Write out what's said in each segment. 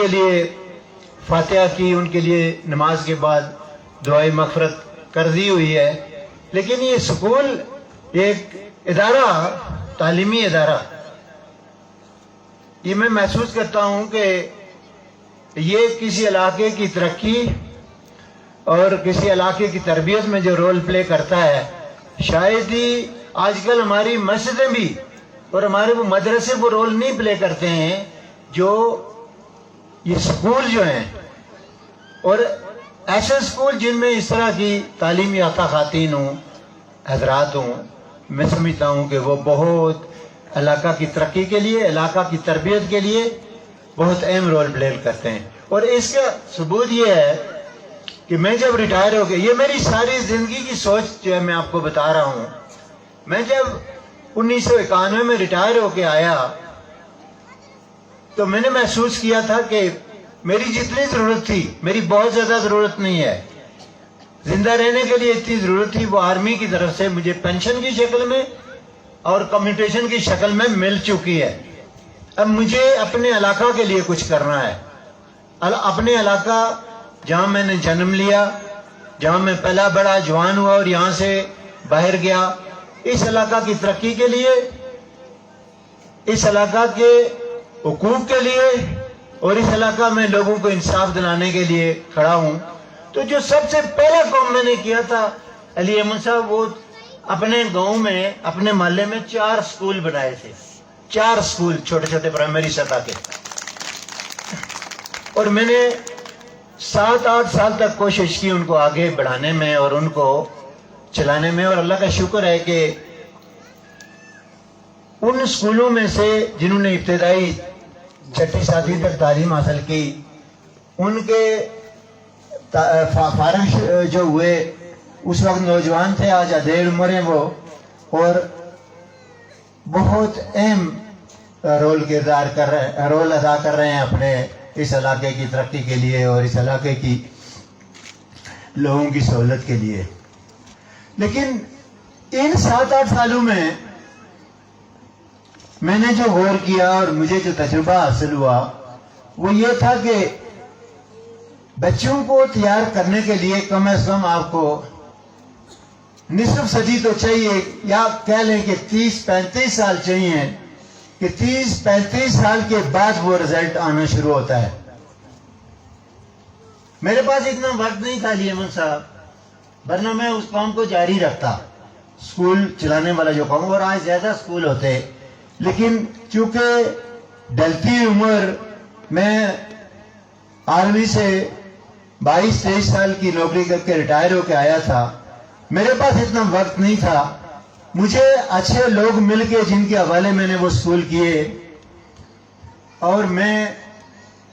کے لیے فاتحہ کی، ان کے لیے نماز کے بعد دعائے مغفرت کر دی ہوئی ہے، لیکن یہ سکول ایک ادارہ، تعلیمی ادارہ، یہ میں محسوس کرتا ہوں کہ یہ کسی علاقے کی ترقی اور کسی علاقے کی تربیت میں جو رول پلے کرتا ہے، شاید ہی آج کل ہماری مسجدیں بھی اور ہمارے وہ مدرسے وہ رول نہیں پلے کرتے ہیں جو یہ سکول جو ہیں، اور ایسے سکول جن میں اس طرح کی تعلیم یافتہ خواتین ہوں، حضرات ہوں، میں سمجھتا ہوں کہ وہ بہت علاقہ کی ترقی کے لیے، علاقہ کی تربیت کے لیے بہت اہم رول پلے کرتے ہیں۔ اور اس کا ثبوت یہ ہے کہ میں جب ریٹائر ہو گیا، یہ میری ساری زندگی کی سوچ جو ہے میں آپ کو بتا رہا ہوں، میں جب 1991 میں ریٹائر ہو کے آیا تو میں نے محسوس کیا تھا کہ میری جتنی ضرورت تھی، میری بہت زیادہ ضرورت نہیں ہے، زندہ رہنے کے لیے اتنی ضرورت تھی وہ آرمی کی طرف سے مجھے پینشن کی شکل میں اور کمیونٹیشن کی شکل میں مل چکی ہے۔ اب مجھے اپنے علاقہ کے لیے کچھ کرنا ہے، اپنے علاقہ جہاں میں نے جنم لیا، جہاں میں پلا بڑا جوان ہوا اور یہاں سے باہر گیا، اس علاقہ کی ترقی کے لیے، اس علاقہ کے حقوق کے لیے اور اس علاقہ میں لوگوں کو انصاف دلانے کے لیے کھڑا ہوں۔ تو جو سب سے پہلا کام میں نے کیا تھا، علی احمد صاحب وہ اپنے گاؤں میں، اپنے محلے میں 4 سکول بنائے تھے، 4 سکول چھوٹے چھوٹے پرائمری سطح کے، اور میں نے 7-8 سال تک کوشش کی ان کو آگے بڑھانے میں اور ان کو چلانے میں، اور اللہ کا شکر ہے کہ ان سکولوں میں سے جنہوں نے ابتدائی 6ٹھی 7ویں تک تعلیم حاصل کی، ان کے فارغ جو ہوئے اس وقت نوجوان تھے، آج ادھیڑ عمر ہیں وہ، اور بہت اہم رول ادا کر رہے ہیں اپنے اس علاقے کی ترقی کے لیے اور اس علاقے کی لوگوں کی سہولت کے لیے۔ لیکن ان 7-8 سالوں میں میں نے جو غور کیا اور مجھے جو تجربہ حاصل ہوا وہ یہ تھا کہ بچوں کو تیار کرنے کے لیے کم از کم آپ کو نصف صدی تو چاہیے، یا کہہ لیں کہ 30-35 سال چاہیے، کہ 30-35 سال کے بعد وہ رزلٹ آنا شروع ہوتا ہے۔ میرے پاس اتنا وقت نہیں تھا علی احمد صاحب، ورنہ میں اس کام کو جاری رکھتا، سکول چلانے والا جو کام، اور آج زیادہ سکول ہوتے، لیکن چونکہ ڈھلتی عمر، میں آرمی سے 22-23 سال کی نوکری کر کے ریٹائر ہو کے آیا تھا، میرے پاس اتنا وقت نہیں تھا۔ مجھے اچھے لوگ مل کے جن کے حوالے میں نے وہ سکول کیے، اور میں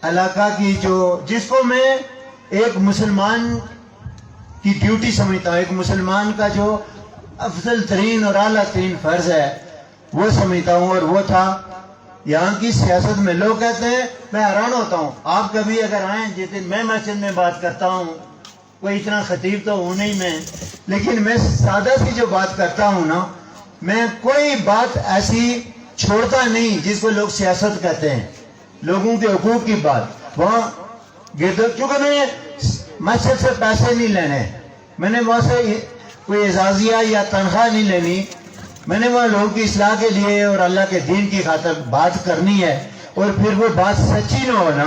علاقہ کی جس کو میں ایک مسلمان کی ڈیوٹی سمجھتا ہوں، ایک مسلمان کا جو افضل ترین اور اعلیٰ ترین فرض ہے وہ سمجھتا ہوں، اور وہ تھا یہاں کی سیاست میں۔ لوگ کہتے ہیں، میں حیران ہوتا ہوں، آپ کبھی اگر آئیں، جس دن میں مسجد میں بات کرتا ہوں، کوئی اتنا خطیب تو ہوں نہیں میں، لیکن میں سادہ سی جو بات کرتا ہوں نا، میں کوئی بات ایسی چھوڑتا نہیں جس کو لوگ سیاست کہتے ہیں، لوگوں کے حقوق کی بات۔ وہاں کیونکہ میں مسجد سے پیسے نہیں لینے، میں نے وہاں سے کوئی اعزازیہ یا تنخواہ نہیں لینی، میں نے وہاں لوگوں کی اصلاح کے لیے اور اللہ کے دین کی خاطر بات کرنی ہے، اور پھر وہ بات سچی نہ ہونا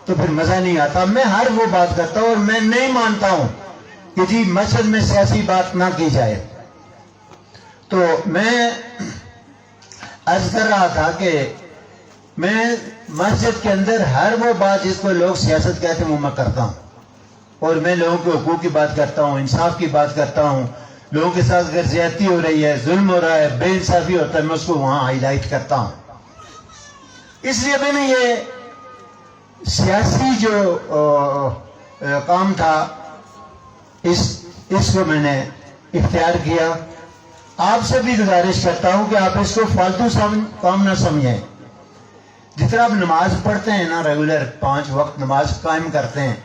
تو پھر مزہ نہیں آتا۔ میں ہر وہ بات کرتا ہوں، اور میں نہیں مانتا ہوں کہ جی مسجد میں سیاسی بات نہ کی جائے۔ تو میں عرض کر رہا تھا کہ میں مسجد کے اندر ہر وہ بات جس کو لوگ سیاست کہتے ہیں وہ میں کرتا ہوں، اور میں لوگوں کے حقوق کی بات کرتا ہوں، انصاف کی بات کرتا ہوں، لوگوں کے ساتھ اگر زیادتی ہو رہی ہے، ظلم ہو رہا ہے، بے انصافی ہوتا ہے، میں اس کو وہاں ہائی لائٹ کرتا ہوں۔ اس لیے میں نے یہ سیاسی جو کام تھا اس کو میں نے اختیار کیا۔ آپ سے بھی گزارش کرتا ہوں کہ آپ اس کو فالتو کام نہ سمجھیں۔ جس طرح آپ نماز پڑھتے ہیں نا، ریگولر 5 وقت نماز قائم کرتے ہیں،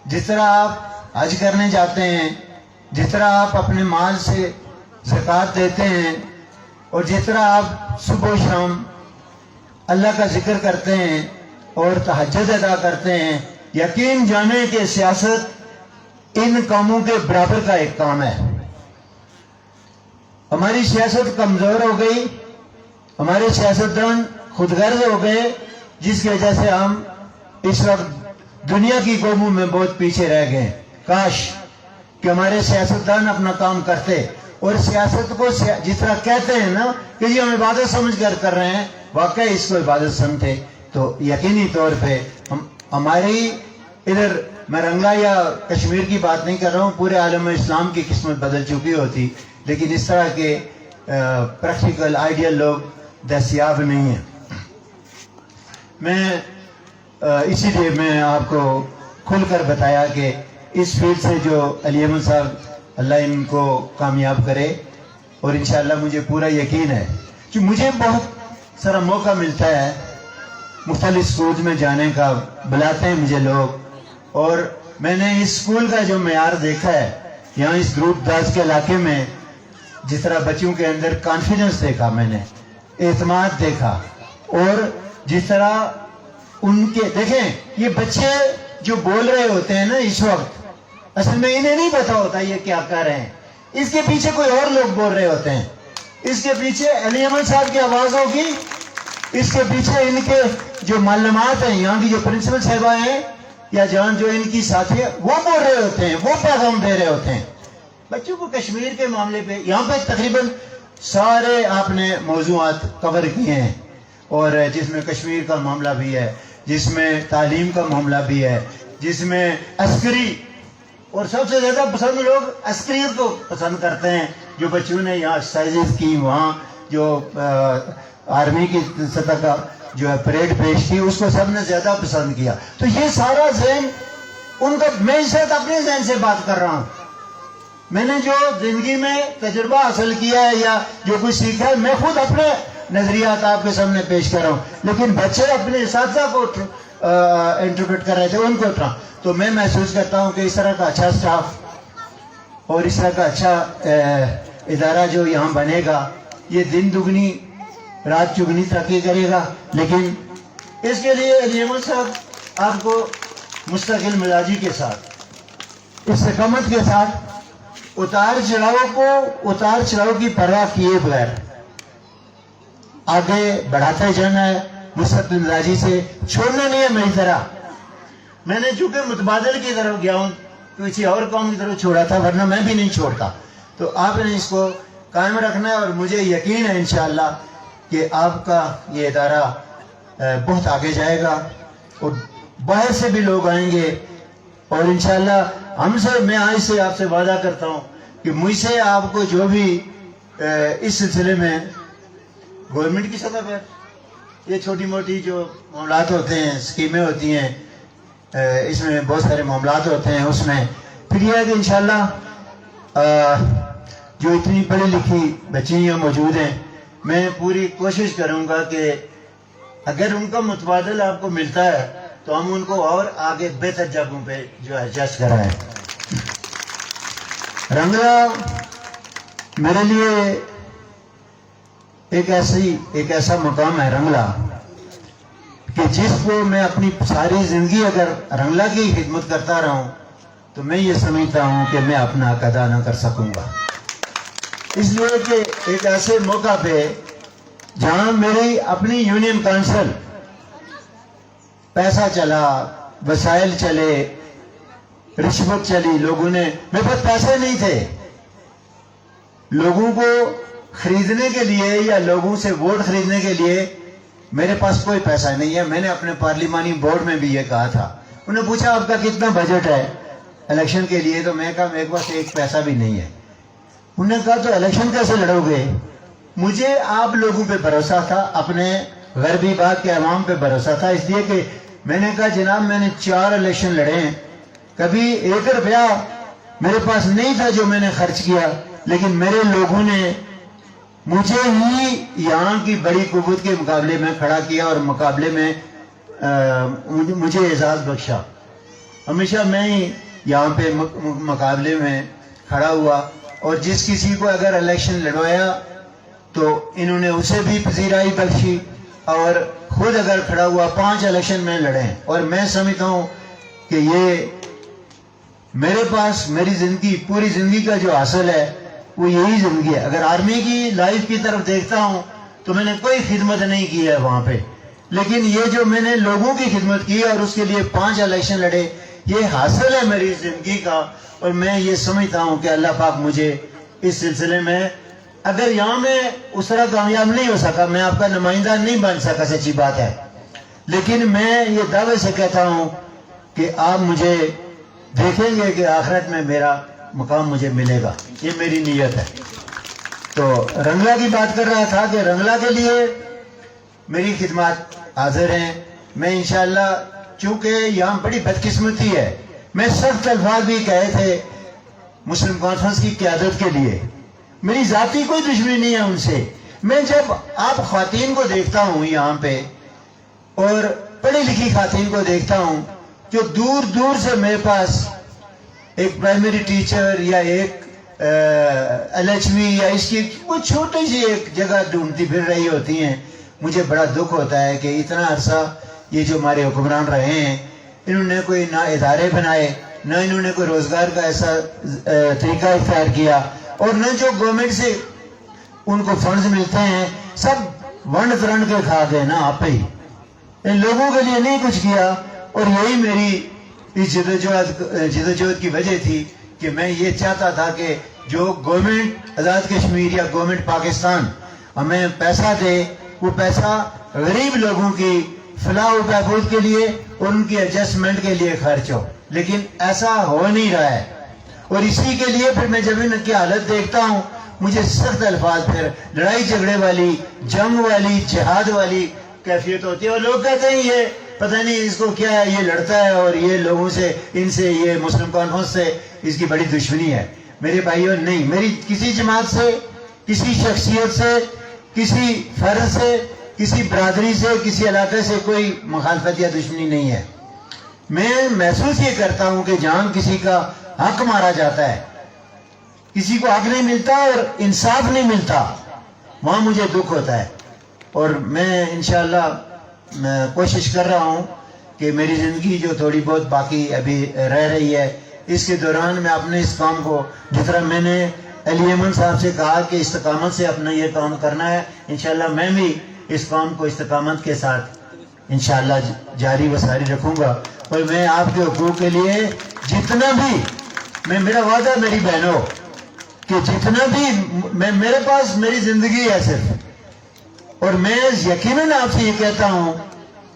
جس طرح آپ حج کرنے جاتے ہیں، جس طرح آپ اپنے مال سے زکوٰۃ دیتے ہیں، اور جس طرح آپ صبح و شام اللہ کا ذکر کرتے ہیں، اور تہجد ادا کرتے ہیں، یقین جانے کہ سیاست ان کاموں کے برابر کا ایک کام ہے۔ ہماری سیاست کمزور ہو گئی، ہمارے سیاستدان خود غرض ہو گئے، جس کی وجہ سے ہم اس وقت دنیا کی قوموں میں بہت پیچھے رہ گئے۔ کاش کہ ہمارے سیاستدان اپنا کام کرتے اور سیاست کو جس طرح کہتے ہیں نا کہ یہ ہم عبادت سمجھ کر رہے ہیں، واقعی اس کو عبادت سمجھتے تو یقینی طور پہ ہماری ادھر، میں رنگلا یا کشمیر کی بات نہیں کر رہا ہوں، پورے عالم اسلام کی قسمت بدل چکی ہوتی، لیکن اس طرح کے پریکٹیکل آئیڈیل لوگ دستیاب نہیں ہیں۔ میں اسی لیے میں آپ کو کھل کر بتایا کہ اس فیلڈ سے جو علی احمد صاحب، اللہ ان کو کامیاب کرے، اور انشاءاللہ مجھے پورا یقین ہے کہ مجھے بہت سارا موقع ملتا ہے مختلف اسکولز میں جانے کا، بلاتے ہیں مجھے لوگ، اور میں نے اس اسکول کا جو معیار دیکھا ہے یہاں اس گروپ 10 کے علاقے میں، جس طرح بچوں کے اندر کانفیڈنس دیکھا، میں نے اعتماد دیکھا، اور جس طرح ان کے دیکھیں یہ بچے جو بول رہے ہوتے ہیں نا اس وقت، اصل میں انہیں نہیں پتا ہوتا یہ کیا کر رہے ہیں، اس کے پیچھے کوئی اور لوگ بول رہے ہوتے ہیں، اس کے پیچھے علی احمد صاحب کی آواز ہوگی، اس کے پیچھے ان کے جو معلومات ہیں، یہاں کی جو پرنسپل صاحبہ ہیں یا جہاں جو ان کی ساتھی ہیں، وہ بول رہے ہوتے ہیں، وہ پیغام دے رہے ہوتے ہیں بچوں کو۔ کشمیر کے معاملے پہ یہاں پہ تقریباً سارے آپ نے موضوعات کور کیے ہیں، اور جس میں کشمیر کا معاملہ بھی ہے، جس میں تعلیم کا معاملہ بھی ہے، جس میں عسکری، اور سب سے زیادہ پسند لوگ عسکریت کو پسند کرتے ہیں، جو بچوں نے یہاں ایکسرسائزز کی، وہاں جو آرمی کی سطح کا جو ہے پریڈ پیش کی، اس کو سب نے زیادہ پسند کیا۔ تو یہ سارا ذہن ان کا، میں اس وقت اپنے ذہن سے بات کر رہا ہوں، میں نے جو زندگی میں تجربہ حاصل کیا ہے یا جو کچھ سیکھا ہے، میں خود اپنے نظریات آپ کے سامنے پیش کر رہا ہوں، لیکن بچے اپنے اساتذہ کو انٹرپریٹ کر رہے تھے، ان کو تو میں محسوس کرتا ہوں کہ اس طرح کا اچھا سٹاف اور اس طرح کا اچھا ادارہ جو یہاں بنے گا، یہ دن دگنی رات چگنی ترقی کرے گا۔ لیکن اس کے لیے علی احمد صاحب آپ کو مستقل مزاجی کے ساتھ، استقامت کے ساتھ، اتار چڑھاؤ کی پرواہ کیے بغیر آگے بڑھاتے جانا ہے، مستقل مزاجی سے چھوڑنا نہیں ہے میری طرح۔ میں نے چونکہ متبادل کی طرف گیا ہوں، کسی اور قوم کی طرف چھوڑا تھا، ورنہ میں بھی نہیں چھوڑتا، تو آپ نے اس کو قائم رکھنا ہے، اور مجھے یقین ہے انشاءاللہ کہ آپ کا یہ ادارہ بہت آگے جائے گا، اور باہر سے بھی لوگ آئیں گے، اور انشاءاللہ میں آج سے آپ سے وعدہ کرتا ہوں کہ مجھ سے آپ کو جو بھی اس سلسلے میں گورنمنٹ کی سطح پر یہ چھوٹی موٹی جو معاملات ہوتے ہیں، اسکیمیں ہوتی ہیں، اس میں بہت سارے معاملات ہوتے ہیں، اس میں پھر یہ ہے کہ انشاءاللہ جو اتنی پڑھی لکھی بچیاں موجود ہیں، میں پوری کوشش کروں گا کہ اگر ان کا متبادل آپ کو ملتا ہے تو ہم ان کو اور آگے بہتر جگہوں پہ جو ہے ایڈجسٹ کرائیں۔ رنگلا میرے لیے ایک ایسا مقام ہے رنگلا کہ جس کو میں اپنی ساری زندگی اگر رنگلا کی خدمت کرتا رہا ہوں تو میں یہ سمجھتا ہوں کہ میں اپنا حق ادا نہ کر سکوں گا، اس لیے کہ ایک ایسے موقع پہ جہاں میری اپنی یونین کونسل پیسہ چلا، وسائل چلے، رشوت چلی، لوگوں نے، میرے پاس پیسے نہیں تھے لوگوں کو خریدنے کے لیے یا لوگوں سے ووٹ خریدنے کے لیے، میرے پاس کوئی پیسہ نہیں ہے۔ میں نے اپنے پارلیمانی بورڈ میں بھی یہ کہا تھا، انہوں نے پوچھا آپ کا کتنا بجٹ ہے الیکشن کے لیے، تو میں کہا میرے پاس ایک پیسہ بھی نہیں ہے۔ انہوں نے کہا تو الیکشن کیسے لڑو گے؟ مجھے آپ لوگوں پہ بھروسہ تھا، اپنے غربی باغ کے عوام پہ بھروسہ تھا، اس لیے کہ میں نے کہا جناب میں نے 4 الیکشن لڑے ہیں، کبھی 1 روپیہ میرے پاس نہیں تھا جو میں نے خرچ کیا، لیکن میرے لوگوں نے مجھے ہی یہاں کی بڑی قوت کے مقابلے میں کھڑا کیا اور مقابلے میں مجھے اعزاز بخشا۔ ہمیشہ میں ہی یہاں پہ مقابلے میں کھڑا ہوا، اور جس کسی کو اگر الیکشن لڑوایا تو انہوں نے اسے بھی پذیرائی بخشی، اور خود اگر کھڑا ہوا 5 الیکشن میں لڑیں اور میں سمجھتا ہوں کہ یہ میرے پاس میری زندگی پوری زندگی کا جو حاصل ہے وہ یہی زندگی ہے. اگر آرمی کی لائف کی طرف دیکھتا ہوں تو میں نے کوئی خدمت نہیں کی ہے وہاں پہ, لیکن یہ جو میں نے لوگوں کی خدمت کی اور اس کے لیے 5 الیکشن لڑے, یہ حاصل ہے میری زندگی کا. اور میں یہ سمجھتا ہوں کہ اللہ پاک مجھے اس سلسلے میں, اگر یہاں میں اس طرح کامیاب نہیں ہو سکا, میں آپ کا نمائندہ نہیں بن سکا, سچی بات ہے, لیکن میں یہ دعوے سے کہتا ہوں کہ آپ مجھے دیکھیں گے کہ آخرت میں میرا مقام مجھے ملے گا, یہ میری نیت ہے. تو رنگلا کی بات کر رہا تھا کہ رنگلا کے لیے میری خدمات حاضر ہیں. میں انشاءاللہ, چونکہ یہاں بڑی بدقسمتی ہے, میں سخت الفاظ بھی کہے تھے مسلم کانفرنس کی قیادت کے لیے, میری ذاتی کوئی دشمنی نہیں ہے ان سے. میں جب آپ خواتین کو دیکھتا ہوں یہاں پہ اور پڑھی لکھی خواتین کو دیکھتا ہوں جو دور دور سے میرے پاس ایک پرائمری ٹیچر یا ایک LHV یا اس کی وہ چھوٹی سی ایک جگہ ڈھونڈتی پھر رہی ہوتی ہیں, مجھے بڑا دکھ ہوتا ہے کہ اتنا عرصہ یہ جو ہمارے حکمران رہے ہیں, انہوں نے کوئی نہ ادارے بنائے, نہ انہوں نے کوئی روزگار کا ایسا طریقہ اختیار کیا, اور نہ جو گورنمنٹ سے ان کو فنڈز ملتے ہیں سب ونڈ فرنڈ کے کھا گئے نا آپ ہی. ان لوگوں کے لیے نہیں کچھ کیا, اور یہی میری اس جدوجہد کی وجہ تھی کہ میں یہ چاہتا تھا کہ جو گورنمنٹ آزاد کشمیر یا گورنمنٹ پاکستان ہمیں پیسہ دے, وہ پیسہ غریب لوگوں کی فلاح و بہبود کے لیے اور ان کی ایڈجسٹمنٹ کے لیے خرچ ہو, لیکن ایسا ہو نہیں رہا ہے. اور اسی کے لیے پھر میں جب ان کی حالت دیکھتا ہوں مجھے سخت الفاظ, پھر لڑائی جھگڑے والی, جنگ والی, جہاد والی کیفیت ہوتی ہے. اور لوگ کہتے ہیں یہ پتہ نہیں اس کو کیا ہے, یہ لڑتا ہے اور یہ لوگوں سے, ان سے, یہ مسلم کانفرنس سے اس کی بڑی دشمنی ہے. میرے بھائیوں نہیں, میری کسی جماعت سے, کسی شخصیت سے, کسی فرد سے, کسی برادری سے, کسی علاقے سے کوئی مخالفت یا دشمنی نہیں ہے. میں محسوس یہ کرتا ہوں کہ جہاں کسی کا حق مارا جاتا ہے, کسی کو حق نہیں ملتا اور انصاف نہیں ملتا, وہاں مجھے دکھ ہوتا ہے. اور میں انشاءاللہ میں کوشش کر رہا ہوں کہ میری زندگی جو تھوڑی بہت باقی ابھی رہ رہی ہے, اس کے دوران میں اپنے اس کام کو, جس طرح میں نے علی ایمن صاحب سے کہا کہ استقامت سے اپنا یہ کام کرنا ہے, انشاءاللہ میں بھی اس کام کو استقامت کے ساتھ انشاءاللہ جاری و ساری رکھوں گا. اور میں آپ کے حقوق کے لیے جتنا بھی, میرا وعدہ میری بہنوں کہ جتنا بھی میرے پاس میری زندگی ہے صرف, اور میں یقیناً آپ سے یہ کہتا ہوں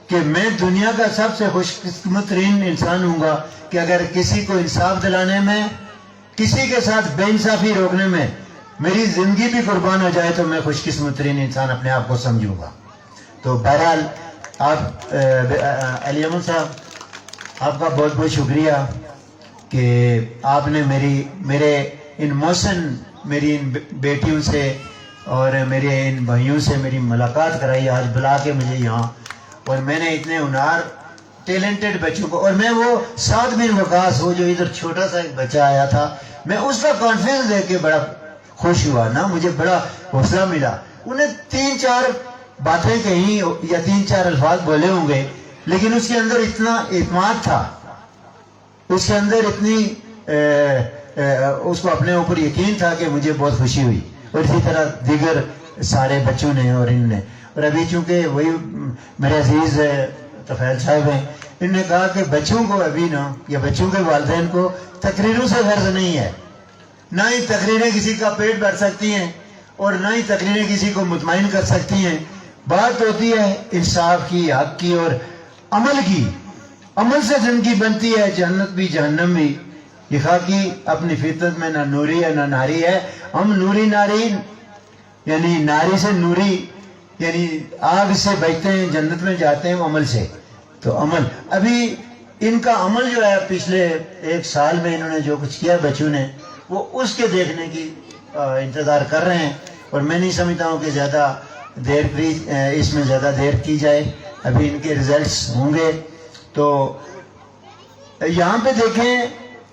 کہ میں دنیا کا سب سے خوش قسمت ترین انسان ہوں گا کہ اگر کسی کو انصاف دلانے میں, کسی کے ساتھ بے انصافی روکنے میں میری زندگی بھی قربان ہو جائے تو میں خوش قسمت ترین انسان اپنے آپ کو سمجھوں گا. تو بہرحال آپ علی امن صاحب, آپ کا بہت بہت شکریہ کہ آپ نے میرے ان محسن, میری ان بیٹیوں سے اور میرے ان بھائیوں سے میری ملاقات کرائی آج بلا کے مجھے یہاں, اور میں نے اتنے ہنار ٹیلنٹڈ بچوں کو, اور میں وہ سعد بن وقاص, وہ جو ادھر چھوٹا سا ایک بچہ آیا تھا, میں اس کا کانفیڈنس دیکھ کے بڑا خوش ہوا نا, مجھے بڑا حوصلہ ملا. انہیں 3-4 باتیں کہیں یا 3-4 الفاظ بولے ہوں گے, لیکن اس کے اندر اتنا اعتماد تھا, اس کے اندر اتنی اس کو اپنے اوپر یقین تھا کہ مجھے بہت خوشی ہوئی. اور اسی طرح دیگر سارے بچوں نے اور انہوں نے. اور ابھی چونکہ وہی میرے عزیز طفیل صاحب ہیں, انہوں نے کہا کہ بچوں کو ابھی نا, یا بچوں کے والدین کو تقریروں سے غرض نہیں ہے, نہ ہی تقریریں کسی کا پیٹ بھر سکتی ہیں اور نہ ہی تقریریں کسی کو مطمئن کر سکتی ہیں. بات ہوتی ہے انصاف کی, حق کی اور عمل کی. عمل سے زندگی بنتی ہے, جنت بھی جہنم بھی. یہ خاکی اپنی فطرت میں نہ نوری ہے نہ ناری ہے. ہم نوری ناری, یعنی ناری سے نوری, یعنی آگ سے بچتے ہیں, جنت میں جاتے ہیں عمل سے. تو عمل, ابھی ان کا عمل جو ہے پچھلے 1 سال میں انہوں نے جو کچھ کیا بچوں نے, وہ اس کے دیکھنے کی انتظار کر رہے ہیں. اور میں نہیں سمجھتا ہوں کہ زیادہ دیر اس میں زیادہ دیر کی جائے, ابھی ان کے ریزلٹس ہوں گے. تو یہاں پہ دیکھیں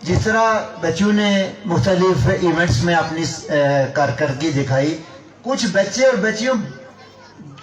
جس طرح بچوں نے مختلف ایونٹس میں اپنی کارکردگی دکھائی, کچھ بچے اور بچیوں